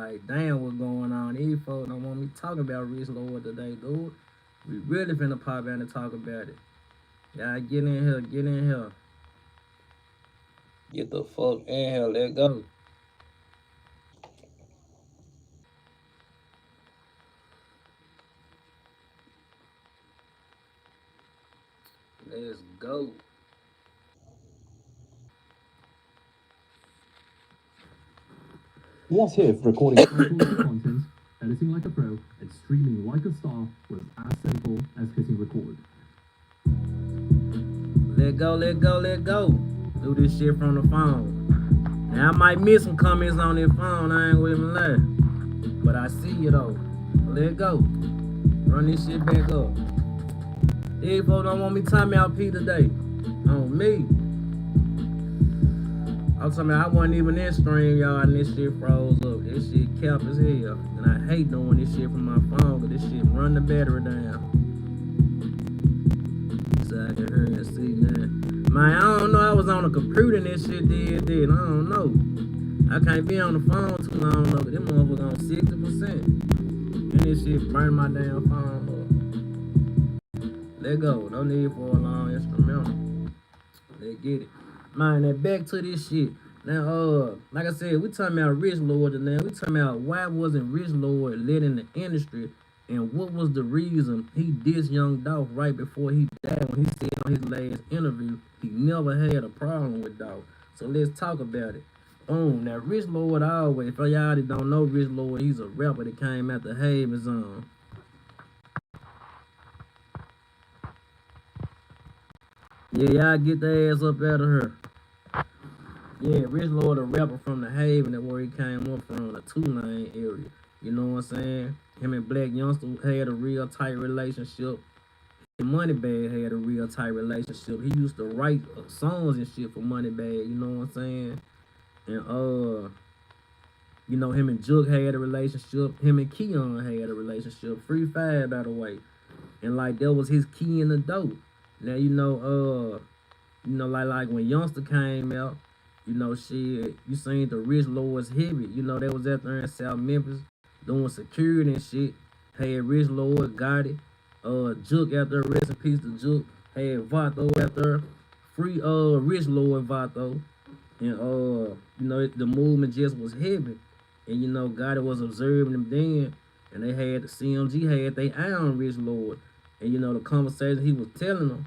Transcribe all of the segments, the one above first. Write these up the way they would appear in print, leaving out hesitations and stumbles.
like, damn, what's going on? These folks don't want me talking about Rich Lord today, dude. We really finna pop out and talk about it. Y'all get in here, get in here. Get the fuck in here, let go. Let's go. What if recording content, editing like a pro, and streaming like a star was as simple as hitting record? Let go, let go, let go. Do this shit from the phone. Now I might miss some comments on this phone, I ain't with me lie. But I see you though. Let go. Run this shit back up. These folks don't want me talking about P today. On me. I'm talking about I wasn't even in stream, y'all, and this shit froze up. This shit kept as hell. And I hate doing this shit from my phone, cause this shit run the battery down. So I can hear and see now. Man, I don't know, I was on a computer and this shit did. I don't know. I can't be on the phone too long though, cause this motherfucker on 60%. And this shit burn my damn phone up. Let go. No need for a long instrumental. Let's get it. Man, now back to this shit. Now, like I said, we talking about Rich Lord now. We talking about why wasn't Rich Lord led in the industry, and what was the reason he dissed Young Dolph right before he died when he said on his last interview he never had a problem with Dolph. So let's talk about it. Boom. Now Rich Lord always, for y'all that don't know Rich Lord, he's a rapper that came out the Haven Zone. Yeah, y'all get the ass up out of her. Yeah, Rich Lord, a rapper from the Haven, that where he came up from, the Tulane area. You know what I'm saying? Him and Black Youngster had a real tight relationship. And Moneybag had a real tight relationship. He used to write songs and shit for Moneybag, you know what I'm saying? And you know, him and Jug had a relationship. Him and Keon had a relationship. Free Fire, by the way. And like that was his key in the dope. Now like when Youngster came out, you know, shit, you seen the Rich Lord's Heavy. You know, they was out there in South Memphis doing security and shit. Had Rich Lord, got it. Juke out there, rest in peace to Juke. Had Vato out there. Free Rich Lord Vato. And you know, the movement just was heavy. And you know, Gotti was observing them then. And they had the CMG had they eye on Rich Lord. And you know, the conversation he was telling them,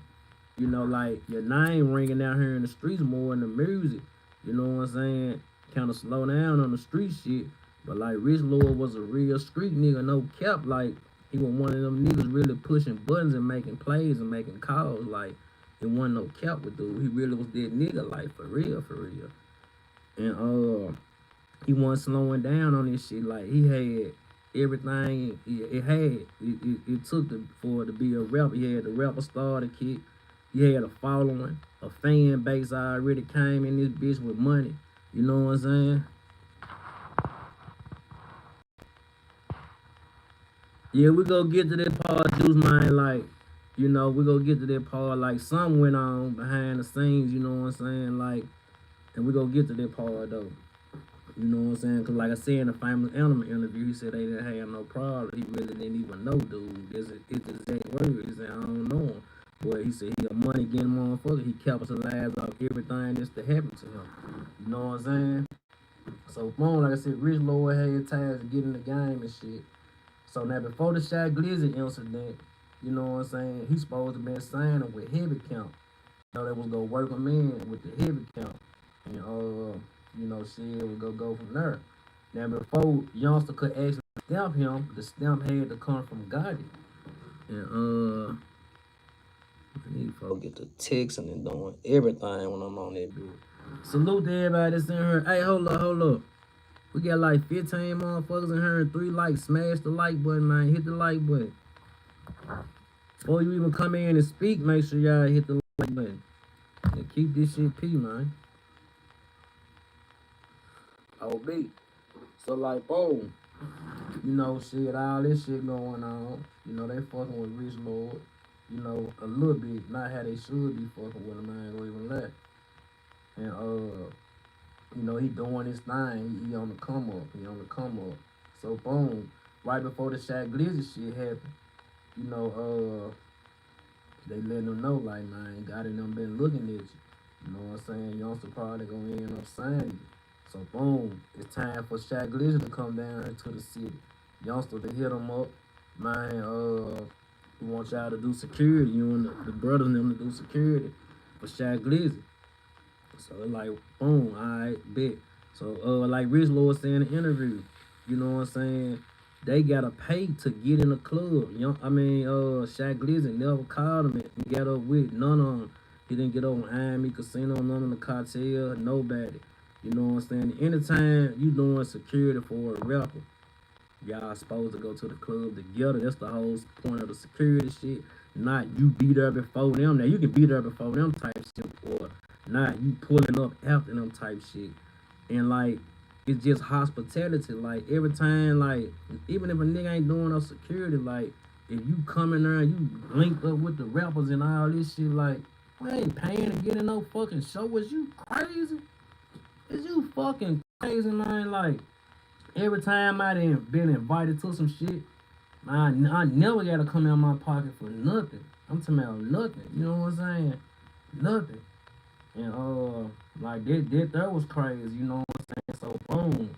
you know, like your name ringing out here in the streets more than the music. You know what I'm saying? Kind of slow down on the street shit. But like Rich Lord was a real street nigga, no cap. Like he was one of them niggas really pushing buttons and making plays and making calls. Like it wasn't no cap with dude. He really was that nigga, like for real, for real. And he wasn't slowing down on this shit. Like he had everything. It took for it to be a rapper. He had the rapper starter kit. He had a following, a fan base already came in this bitch with money. You know what I'm saying? Yeah, we go get to that part, Juice Man. Like, you know, we go get to that part. Like, something went on behind the scenes. You know what I'm saying? Like, and we go get to that part though. You know what I'm saying? Cause like I said in the Famous Animal interview, he said they didn't have no problem. He really didn't even know, dude. It's exact word. He said I don't know him. But he said he a money getting motherfucker. He capitalized off everything that's to happen to him. You know what I'm saying? So boom, like I said, Rich Lord had ties to get in the game and shit. So now before the Shy Glizzy incident, you know what I'm saying, he supposed to been signing with Heavy Count. You know, they was gonna work him in with the Heavy Count. And you know, shit would go from there. Now before Youngster could actually stamp him, the stamp had to come from Gotti. And these folks get to texting and doing everything when I'm on that bitch. Salute to everybody that's in here. Hey, hold up. We got like 15 motherfuckers in here and 3 likes. Smash the like button, man. Hit the like button. Before you even come in and speak, make sure y'all hit the like button. And keep this shit P, man. OB. So like, boom. You know, shit, all this shit going on. You know, they fucking with Rich Lord. You know, a little bit, not how they should be fucking with him, I ain't gonna even lie. And You know, he doing his thing. He on the come up. He on the come up. So boom, right before the Shaq Glizzy shit happened, you know, they letting them know like, man, God and them been looking at you. You know what I'm saying? Youngster probably gonna end up signing you. So boom, it's time for Shaq Glizzy to come down here to the city. Youngster to hit him up, man. We want y'all to do security. You and the brothers and them to do security for Shaq Glizzy. So it's like, boom, alright, bet. So like Rich Lord said in the interview, you know what I'm saying? They gotta pay to get in the club. Shaq Glizzy never called him and got up with none of them. He didn't get up on Miami Casino, none of the cartel, nobody. You know what I'm saying? Anytime you doing security for a rapper, y'all supposed to go to the club together. That's the whole point of the security shit. Not you be there before them. Now you can be there before them type shit, or not you pulling up after them type shit. And like it's just hospitality. Like every time, like even if a nigga ain't doing no security, like if you come in there and you link up with the rappers and all this shit, like I ain't paying to get in no fucking show. Is you crazy? Is you fucking crazy, man? Like every time I done been invited to some shit, I never gotta come out of my pocket for nothing. I'm talking about nothing. You know what I'm saying? Nothing. And like that was crazy. You know what I'm saying? So boom,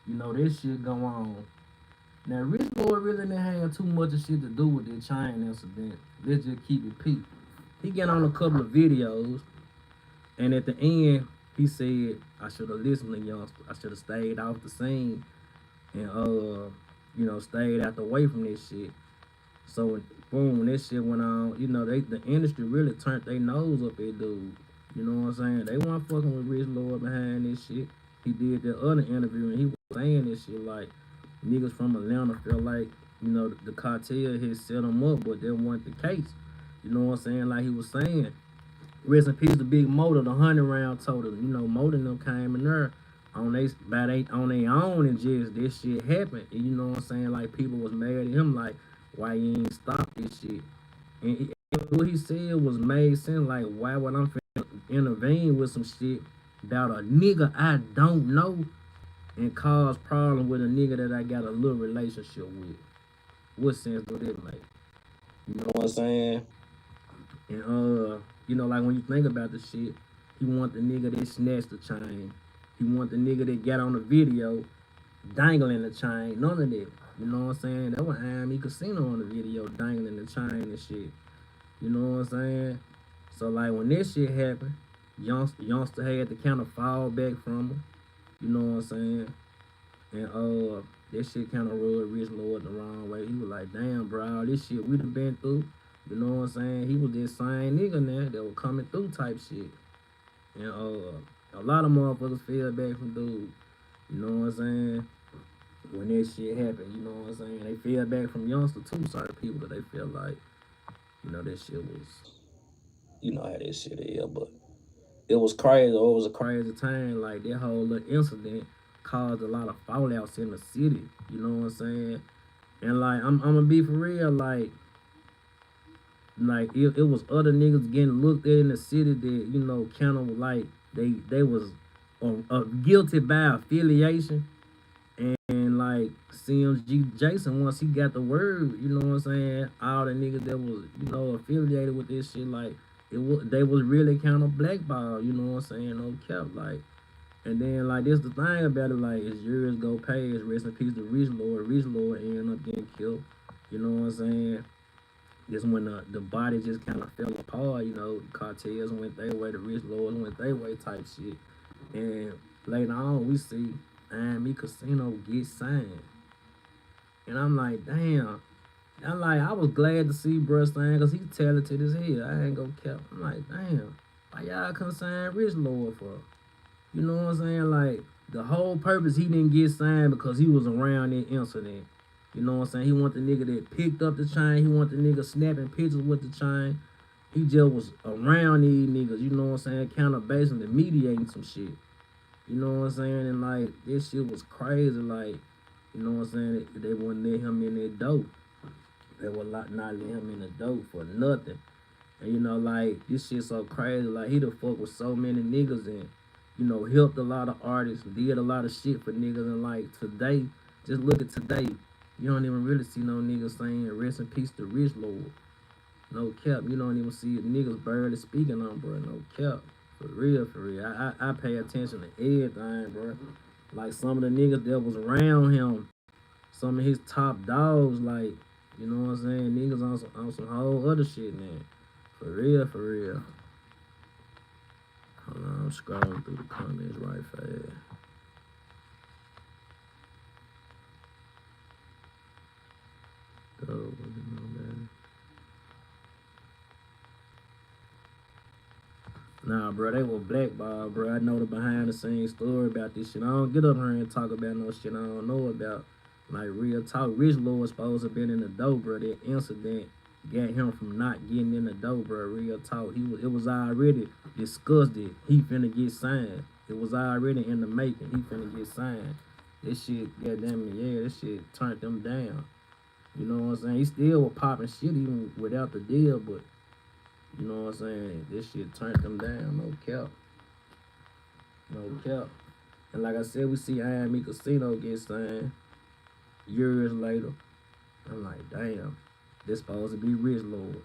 you know this shit go on. Now Rich Lord really didn't have too much of shit to do with the chain incident. Let's just keep it peak. He got on a couple of videos, and at the end he said, "I should have listened to youngster. I should have stayed off the scene and stayed out the way from this shit." So boom, when this shit went on, you know, the industry really turned their nose up at dude. You know what I'm saying? They weren't fucking with Rich Lord behind this shit. He did that other interview and he was saying this shit like niggas from Atlanta feel like, you know, the cartel had set them up, but that wasn't the case. You know what I'm saying? Like he was saying, rest in peace, the big motor, the 100 round total. You know, motor them came in there on their own and just this shit happened. And you know what I'm saying? Like people was mad at him, like why you ain't stop this shit? And what he said was made sense. Like why would I intervene with some shit about a nigga I don't know and cause problem with a nigga that I got a little relationship with? What sense do that make? You know what I'm saying? And you know, like when you think about the shit, he want the nigga that snatched the chain. He want the nigga that got on the video dangling the chain. None of that. You know what I'm saying? That was Miami Casino on the video dangling the chain and shit. You know what I'm saying? So like when this shit happened, youngster had to kind of fall back from him. You know what I'm saying? And that shit kind of rubbed Rich Lord the wrong way. He was like, damn, bro, all this shit we done been through. You know what I'm saying? He was this same nigga now that was coming through type shit. And a lot of motherfuckers fell back from dude. You know what I'm saying? When that shit happened, you know what I'm saying? They fell back from youngster too, certain people that they feel like, you know, that shit was, you know how that shit is, but it was crazy. Or it was a crazy time. Like that whole little incident caused a lot of fallouts in the city. You know what I'm saying? And like I'm gonna be for real, like it was other niggas getting looked at in the city that, you know, kind of like they was guilty by affiliation. And like CMG Jason, once he got the word, you know what I'm saying, all the niggas that was, you know, affiliated with this shit, like they was really kind of blackballed, you know what I'm saying, no cap, like. And then like this the thing about it, like as years go past, rest in peace to Rich Lord ended up getting killed. You know what I'm saying? This when the body just kind of fell apart, you know, cartels went their way, the Rich Lords went their way type shit. And later on we see Miami Casino get signed. And I'm like, damn. I was glad to see bruh sign because he talented as hell. I ain't gonna cap. I'm like, damn, why y'all couldn't sign Rich Lord for? You know what I'm saying? Like the whole purpose he didn't get signed because he was around that incident. You know what I'm saying? He want the nigga that picked up the chain. He want the nigga snapping pictures with the chain. He just was around these niggas, you know what I'm saying? Kind of basically mediating some shit. You know what I'm saying? And like this shit was crazy. Like, you know what I'm saying? They wouldn't let him in that dope. They would not let him in the dope for nothing. And you know, like this shit so crazy. Like he the fuck with so many niggas and you know, helped a lot of artists, did a lot of shit for niggas. And like today, just look at today, you don't even really see no niggas saying rest in peace to Rich Lord. No cap, you don't even see niggas barely speaking on, bro. No cap, for real, for real. I pay attention to everything, bro. Like some of the niggas that was around him, some of his top dogs, like, you know what I'm saying? Niggas on some whole other shit now. For real, for real. Hold on, I'm scrolling through the comments right fast. Oh, nah, bro, they were blackballed, bro. I know the behind the scenes story about this shit. I don't get up here and talk about no shit I don't know about. Like, real talk. Rich Lord supposed to have been in the door, bro. That incident got him from not getting in the door, bro. Real talk. It was already discussed it. He finna get signed. It was already in the making. He finna get signed. This shit, goddamn it, yeah, this shit turned them down. You know what I'm saying? He still was popping shit even without the deal, but you know what I'm saying? This shit turned them down. No cap. No cap. And like I said, we see Miami Casino get signed years later. I'm like, damn, this supposed to be Rich Lord.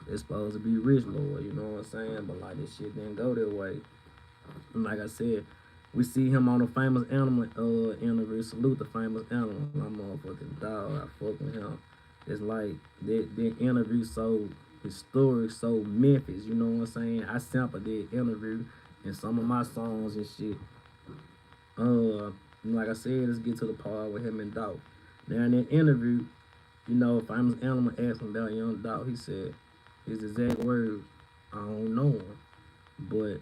This supposed to be Rich Lord, you know what I'm saying? But like this shit didn't go that way. And like I said, we see him on the Famous Animal interview. Salute the Famous Animal. My motherfucking dog. I fuck with him. It's like that interview so historic, so Memphis, you know what I'm saying? I sampled that interview in some of my songs and shit. Like I said, let's get to the part with him and Dog. Now in that interview, you know, Famous Animal asked him about Young Dog. He said his exact words, I don't know him, but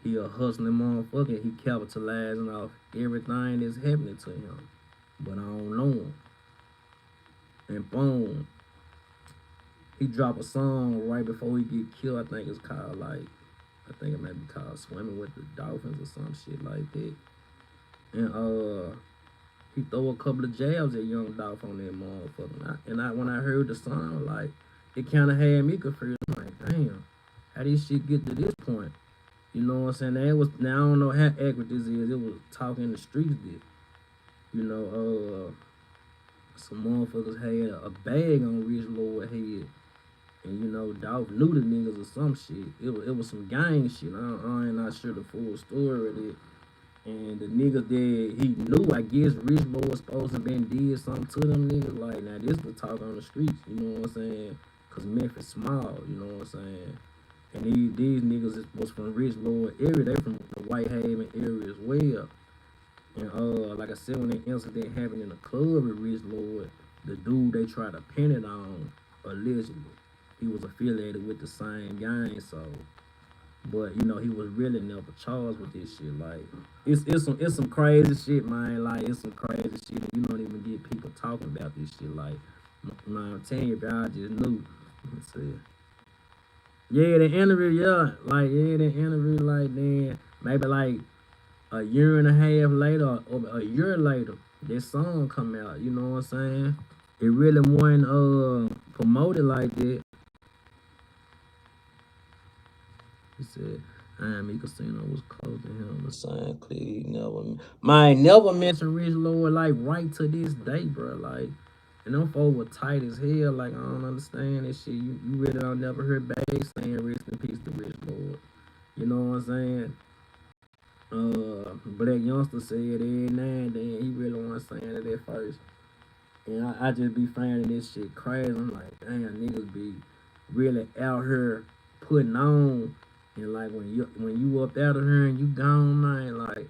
he a hustling motherfucker. He capitalizing off everything that's happening to him, but I don't know him. And boom, he drop a song right before he get killed. I think it's called like, I think it might be called Swimming with the Dolphins or some shit like that. And he throw a couple of jabs at Young Dolph on that motherfucker. And when I heard the song, like, it kind of had me confused. I'm like, damn, how this shit get to this point? You know what I'm saying? Now I don't know how accurate this is. It was talking the streets did. You know, some motherfuckers had a bag on Rich Lord head. And you know, Dolph knew the niggas or some shit. It was some gang shit. I ain't not sure the full story of it. And the niggas that he knew, I guess Rich Lord supposed to been did something to them niggas. Like, now this was talk on the streets, you know what I'm saying? Cause Memphis small, you know what I'm saying? And these niggas was from Rich Lord area. They from the Whitehaven area as well. And like I said, when the incident happened in the club with Rich Lord, the dude they tried to pin it on, allegedly, he was affiliated with the same gang, so. But you know, he was really never charged with this shit. Like, it's some crazy shit, man. Like, it's some crazy shit, and you don't even get people talking about this shit. Like, man, I'm telling you, if y'all just knew. Let's see. Yeah, the interview, like then maybe like a year and a half later or a year later, this song come out. You know what I'm saying? It really wasn't promoted like that. He said, Miami Casino was close to him. The sign clearly never mentioned Rich Lord, like, right to this day, bro. Like, and them folks were tight as hell. Like, I don't understand this shit. You really don't never hear Bag saying rest in peace to Rich Lord. You know what I'm saying? But that youngster said every now and then he really wasn't saying it at first. And I just be finding this shit crazy. I'm like, damn, niggas be really out here putting on. And like when you up out of here and you gone, man, like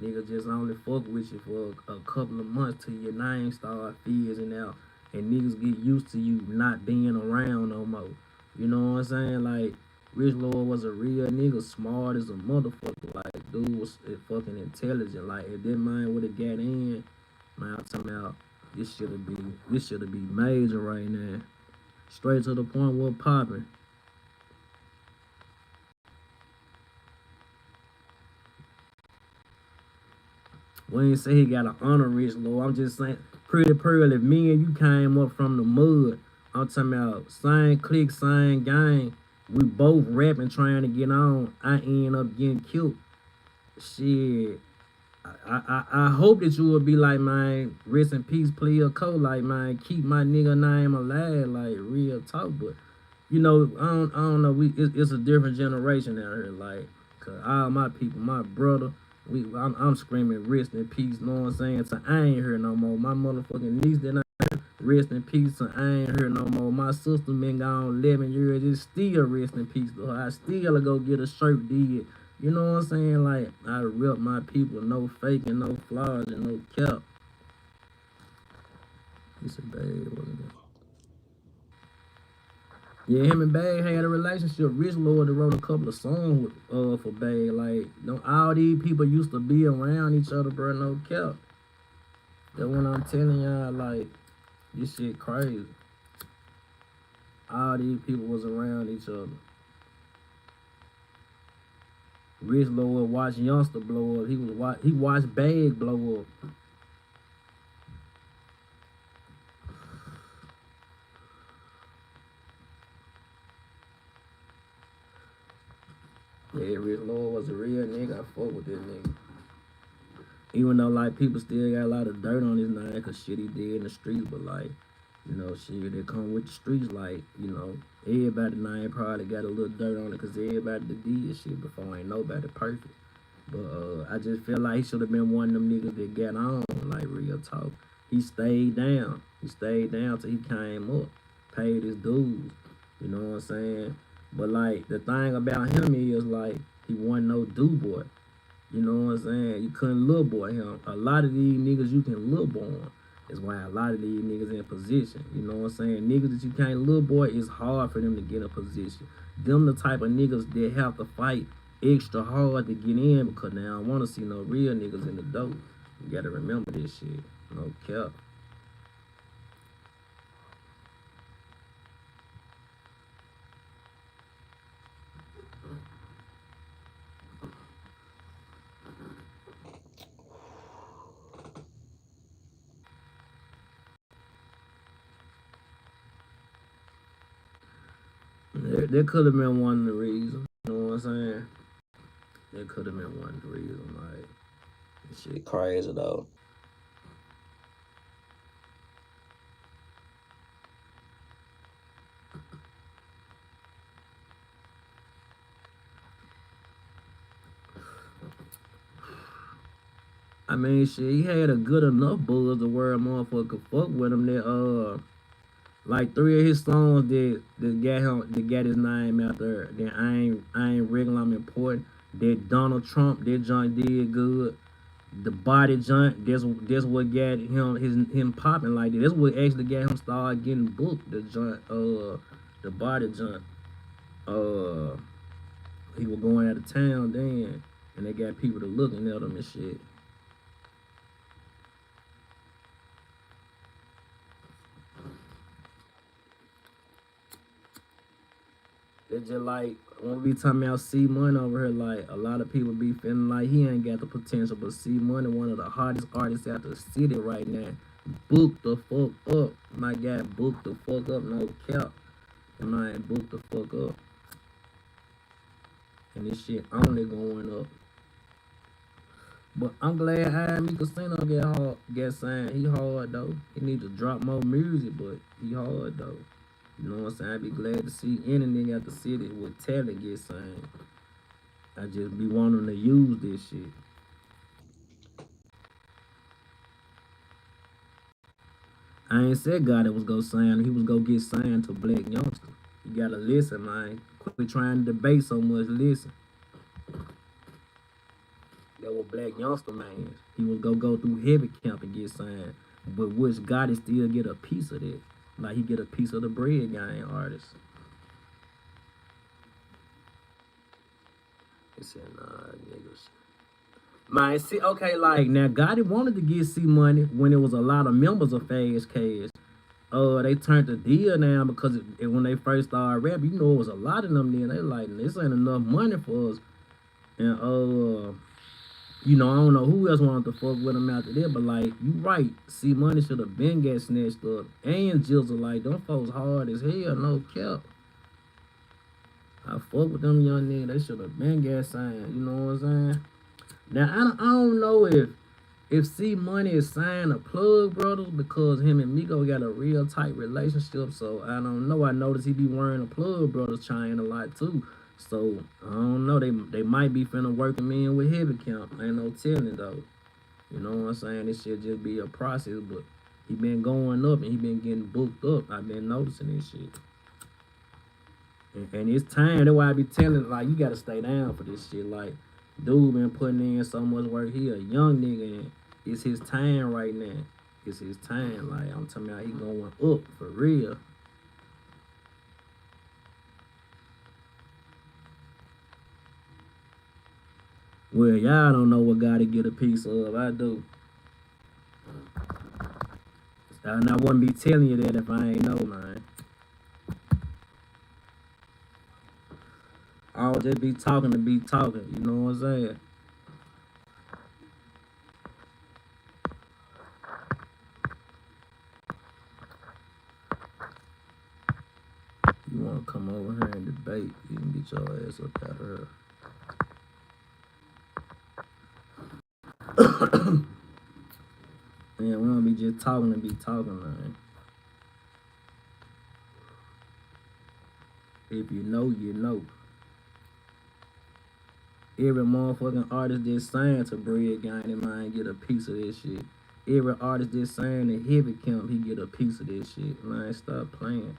niggas just only fuck with you for a couple of months till your name start fizzing out and niggas get used to you not being around no more. You know what I'm saying? Like, Rich Lord was a real nigga, smart as a motherfucker. Like, dude was fucking intelligent. Like, if that man would have got in, man, I'm talking about this should be major right now. Straight to the point, what popping. We ain't say he got an honor Rich Lord. I'm just saying, pretty pearl, if me and you came up from the mud, I'm talking about same clique, same gang, we both rapping trying to get on. I end up getting killed. Shit. I hope that you will be like, man, rest in peace, player code, like, man, keep my nigga name alive, like, real talk. But you know, I don't know. It's a different generation out here, like, cause all my people, my brother, I'm screaming rest in peace. Know what I'm saying? So I ain't here no more. My motherfucking niece that I rest in peace. So I ain't here no more. My sister been gone 11 years. It's still rest in peace to her. I still go get a shirt did. You know what I'm saying? Like, I rep my people, no faking, no flaws, and no cap. He said, babe, wasn't it? Yeah, him and Bag had a relationship. Rich Lord wrote a couple of songs with, for Bag. Like, all these people used to be around each other, bro, no cap. That's when I'm telling y'all, like, this shit crazy. All these people was around each other. Rich Lord watched Youngster blow up. He watched Bag blow up. Yeah, Rich Lord was a real nigga. I fuck with this nigga. Even though, like, people still got a lot of dirt on his name cause shit he did in the streets, but, like, you know, shit that come with the streets, like, you know, everybody name probably got a little dirt on it cause everybody that did shit before. Ain't nobody perfect. But I just feel like he should have been one of them niggas that got on, like, real talk. He stayed down. He stayed down till he came up, paid his dues. You know what I'm saying? But, like, the thing about him is, like, he wasn't no do boy. You know what I'm saying? You couldn't little boy him. A lot of these niggas you can little boy on. That's why a lot of these niggas in position. You know what I'm saying? Niggas that you can't little boy, it's hard for them to get a position. Them the type of niggas that have to fight extra hard to get in because they don't want to see no real niggas in the dope. You gotta remember this shit. No cap. That could have been one of the reasons. You know what I'm saying? That could have been one of the reasons. Like, this shit crazy though. I mean, shit, he had a good enough buzz to where a motherfucker could fuck with him. That like 3 of his songs that got his name out there. That I ain't regular, I'm important. That Donald Trump, that joint did good. The body joint, that's what got him popping like that. That's what actually got him start getting booked. The joint, the body joint. Uh, he was going out of town then, and they got people to looking at him and shit. It's just like when we talking about C Money over here, like a lot of people be feeling like he ain't got the potential, but C Money, one of the hottest artists out the city right now. Book the fuck up. My guy book the fuck up, no cap. And I ain't book the fuck up. And this shit only going up. But I'm glad Miami Casino get signed. He hard though. He need to drop more music, but he hard though. You know what I'm saying? I'd be glad to see any nigga out the city with talent get signed. I just be wanting to use this shit. I ain't said God it was go sign. He was go get signed to Black Youngster. You gotta listen, man. Quit trying to debate so much. Listen. That was Black Youngster, man. He was go through heavy camp and get signed. But which God still get a piece of that. Like he get a piece of the bread gang artist. He said, nah, niggas. Man, see, okay, like now Gotti wanted to get C Money when it was a lot of members of Fast Cash. They turned the deal down because when they first started rapping, you know, it was a lot of them then. They like, this ain't enough money for us. And you know, I don't know who else wanted to fuck with him after that, but like, you right, C Money should have been got snatched up. And Jizzle, like, them folks hard as hell, no cap. I fuck with them young niggas. They should have been gas signed. You know what I'm saying? Now I don't know if C Money is signed to Plug Brothers because him and Miko got a real tight relationship. So I don't know. I noticed he be wearing a Plug Brothers chain a lot too. So I don't know. They might be finna work him in with Heavy Camp. Ain't no telling though. You know what I'm saying? This shit just be a process, but he been going up and he been getting booked up. I've been noticing this shit. And it's time. That's why I be telling like you gotta stay down for this shit. Like dude been putting in so much work. He a young nigga and it's his time right now. It's his time. Like I'm talking about he going up for real. Well, y'all don't know what gotta get a piece of. I do. And I wouldn't be telling you that if I ain't know, man. I'll just be talking to be talking. You know what I'm saying? You wanna come over here and debate, you can get your ass up out of here. Man, we don't be just talking to be talking, man. If you know, you know. Every motherfucking artist that signed to Bread Gang, they might get a piece of this shit. Every artist that signed to Heavy Camp, he get a piece of this shit. Man, stop playing.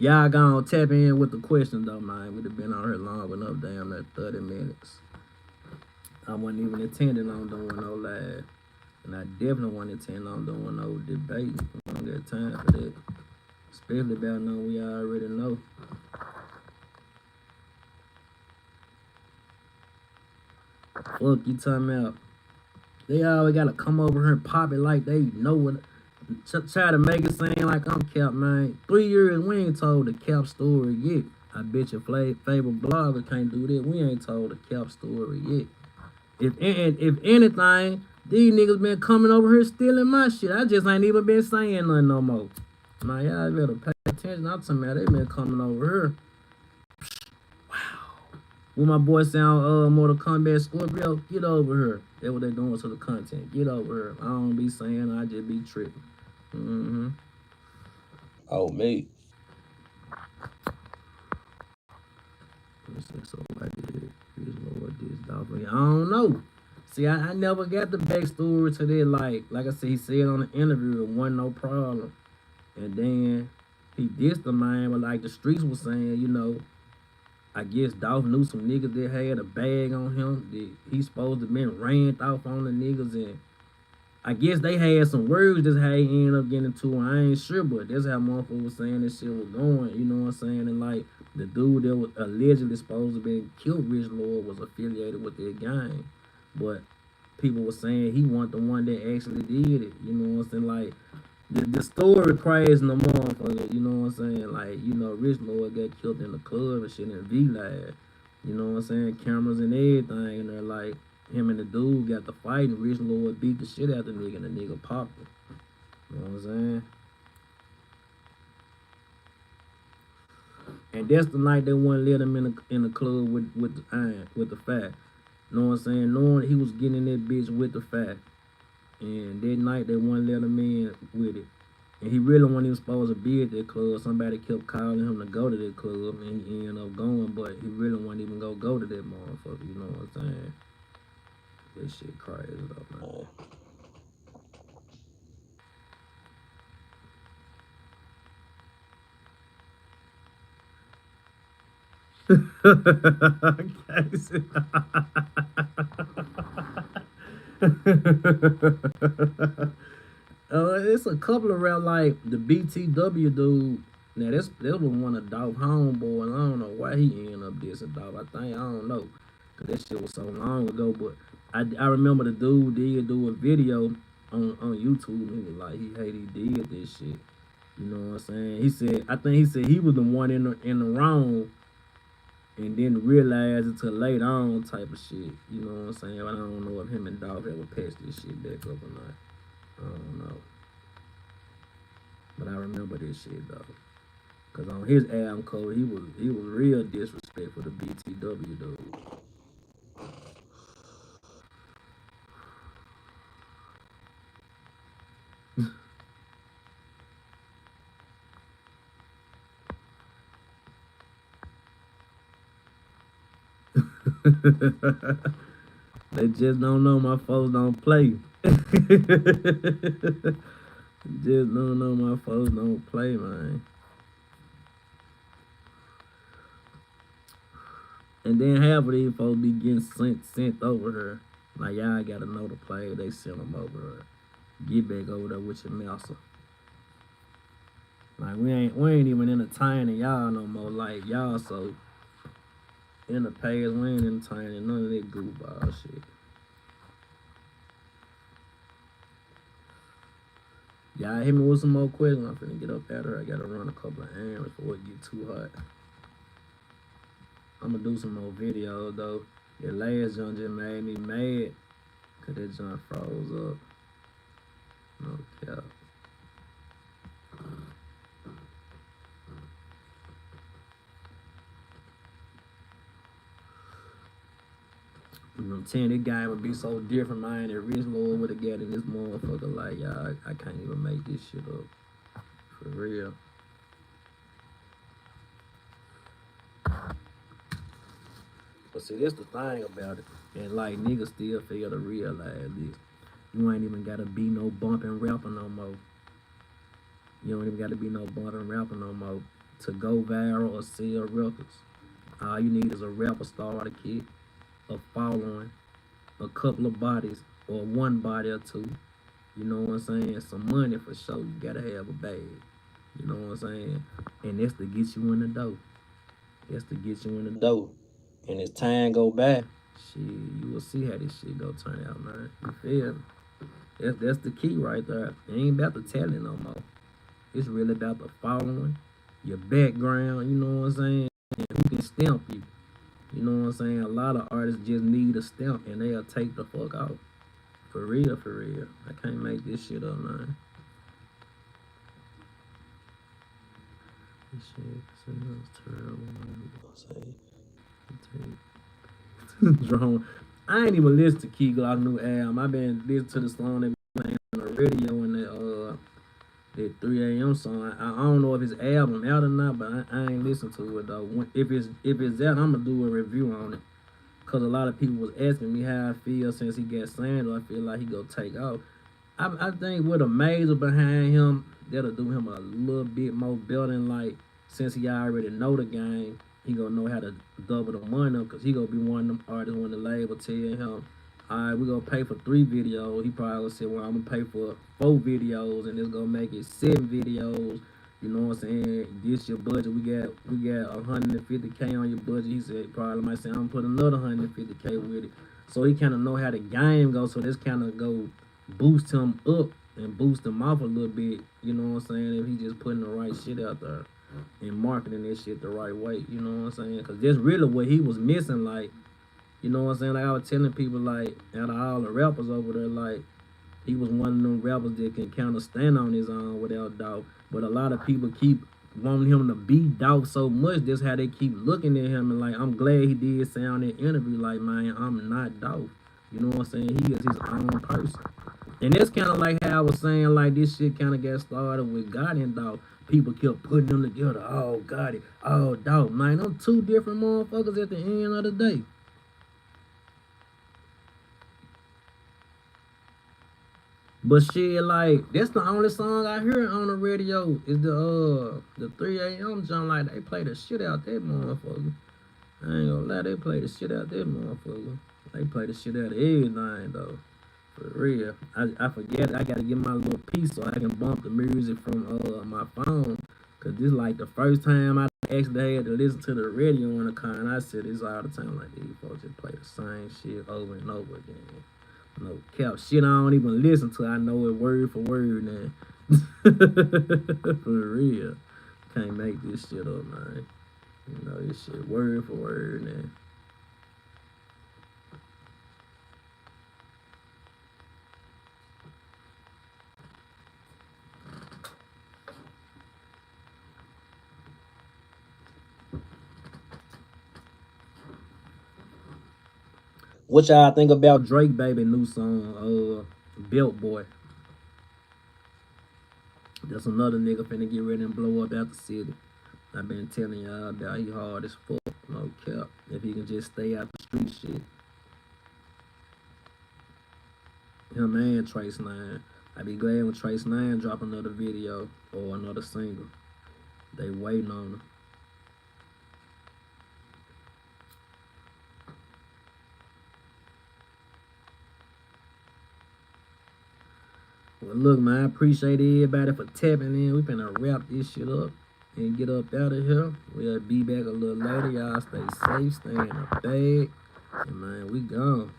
Y'all gonna tap in with the question though, man. We'd have been on here long enough, damn that 30 minutes. I wasn't even intending on doing no live. And I definitely wasn't intending on doing no debate. I don't got time for that. Especially about nothing we already know. Fuck you talking about. They always gotta come over here and pop it like they know what. Try to make it seem like I'm Cap, man. 3 years we ain't told the Cap story yet. I bet your favorite blogger can't do that. We ain't told the Cap story yet. If anything, these niggas been coming over here stealing my shit. I just ain't even been saying nothing no more. Man, y'all better pay attention. I'm talking about they been coming over here. Wow. When my boy sound Mortal Kombat Scorpio, get over here. That's what they doing to the content. Get over here. I don't be saying, I just be tripping. Mm-hmm. Oh, me. So I did. Lord, this dog. I don't know. See, I never got the backstory to that. Like I said, he said on the interview, it wasn't no problem. And then he dissed the man, but like the streets was saying, you know, I guess Dolph knew some niggas that had a bag on him. That he supposed to been ran off on the niggas, and I guess they had some words just how he ended up getting into it. I ain't sure, but that's how motherfucker was saying this shit was going. You know what I'm saying? And like the dude that was allegedly supposed to be killed Rich Lord was affiliated with that gang, but people were saying he wasn't the one that actually did it. You know what I'm saying? Like the story crazy no motherfucker. You know what I'm saying? Like you know, Rich Lord got killed in the club and shit in V-Live. You know what I'm saying? Cameras and everything, and they're like. Him and the dude got the fight and Rich Lord beat the shit out the nigga and the nigga popped him. You know what I'm saying? And that's the night they wouldn't let him in the club with the iron, with the fat. You know what I'm saying? Knowing he was getting in that bitch with the fat. And that night they wouldn't let him in with it. And he really wasn't even supposed to be at that club. Somebody kept calling him to go to that club and he ended up going, but he really wasn't even gonna go to that motherfucker, you know what I'm saying? This shit crazy though, man. It's a couple of rap like the BTW dude. Now that was one of Dolph homeboys. I don't know why he ended up dissing Dolph. I don't know, cause that shit was so long ago. But I remember the dude did do a video on YouTube. He was like he did this shit. You know what I'm saying? I think he said he was the one in the wrong and didn't realize it till later on type of shit. You know what I'm saying? But I don't know if him and Dolph ever patched this shit back up or not. I don't know. But I remember this shit though. Cause on his album cover he was real disrespectful to BTW dude. They just don't know my folks don't play. Just don't know my folks don't play, man. And then half of these folks be getting sent over her. Like y'all gotta know the play. They send them over her. Get back over there with your master. Like we ain't even entertaining y'all no more. Like y'all so in the past, we ain't entertaining none of that goofball shit. Y'all hit me with some more questions. I'm finna get up at her. I gotta run a couple of errands before it get too hot. I'm gonna do some more videos though. The last junk just made me mad cause that junk froze up. No cap. I'm saying this guy would be so different, man. That Rich Lord would have got in this motherfucker. Like, y'all, I can't even make this shit up. For real. But see, that's the thing about it. And like, niggas still fail to realize this. You ain't even gotta be no bumping rapper no more. You don't even gotta be no bumping rapper no more to go viral or sell records. All you need is a rapper starter kit, a following, a couple of bodies, or one body or two. You know what I'm saying? Some money for sure. You gotta have a bag. You know what I'm saying? And that's to get you in the dough. That's to get you in the dough. And as time go by, shit, you will see how this shit go turn out, man. You feel me? That's the key right there. It ain't about the talent no more. It's really about the following, your background, you know what I'm saying? And who can stamp you. You know what I'm saying? A lot of artists just need a stamp and they'll take the fuck out. For real, for real. I can't make this shit up, man. This shit, sounds terrible. Drone. I ain't even listen to Key Glock new album. I been listening to the song that playing on the radio and that 3 a.m. song. I don't know if his album out or not, but I ain't listen to it though. If it's out, I'm gonna do a review on it. Cause a lot of people was asking me how I feel since he got signed. Or I feel like he go take off. I think with a major behind him, that'll do him a little bit more better than like since he already know the game. He gonna know how to double the money up because he gonna be one of them artists when the label tell him, all right, we gonna pay for 3 videos. He probably gonna say, well, I'm gonna pay for 4 videos and it's gonna make it 7 videos. You know what I'm saying? This your budget. We got 150K on your budget. He said probably might say I'm gonna put another 150K with it. So he kind of know how the game goes. So this kind of go boost him up and boost him off a little bit. You know what I'm saying? If he just putting the right shit out there and marketing this shit the right way. You know what I'm saying? Because that's really what he was missing. Like, you know what I'm saying? Like I was telling people, like out of all the rappers over there, like he was one of them rappers that can kind of stand on his own without doubt. But a lot of people keep wanting him to be doubt so much. That's how they keep looking at him. And like, I'm glad he did say on that interview, like, man, I'm not doubt. You know what I'm saying? He is his own person. And that's kind of like how I was saying, like, this shit kind of got started with Gotti and Doubt. People kept putting them together. Oh, Gotti. Oh, Doubt. Man, them two different motherfuckers at the end of the day. But shit, like, that's the only song I hear on the radio is the 3 a.m. jump. Like, they play the shit out that motherfucker. I ain't gonna lie, they play the shit out that motherfucker. They play the shit out of everything, though. For real. I forget, I gotta get my little piece so I can bump the music from my phone. Cause this like the first time I actually had to listen to the radio in the car, and I said this all the time, like these folks just play the same shit over and over again. No cap. Shit I don't even listen to. I know it word for word now. For real. Can't make this shit up, man. You know, this shit word for word now. What y'all think about Drake baby new song, Built Boy? That's another nigga finna get ready and blow up out the city. I've been telling y'all about he hard as fuck, no cap. If he can just stay out the street shit. Him and Trace 9. I'd be glad when Trace 9 drop another video or another single. They waiting on him. Well, look, man, I appreciate everybody for tapping in. We finna wrap this shit up and get up out of here. We'll be back a little later. Y'all stay safe, stay in the bag. And, man, we gone.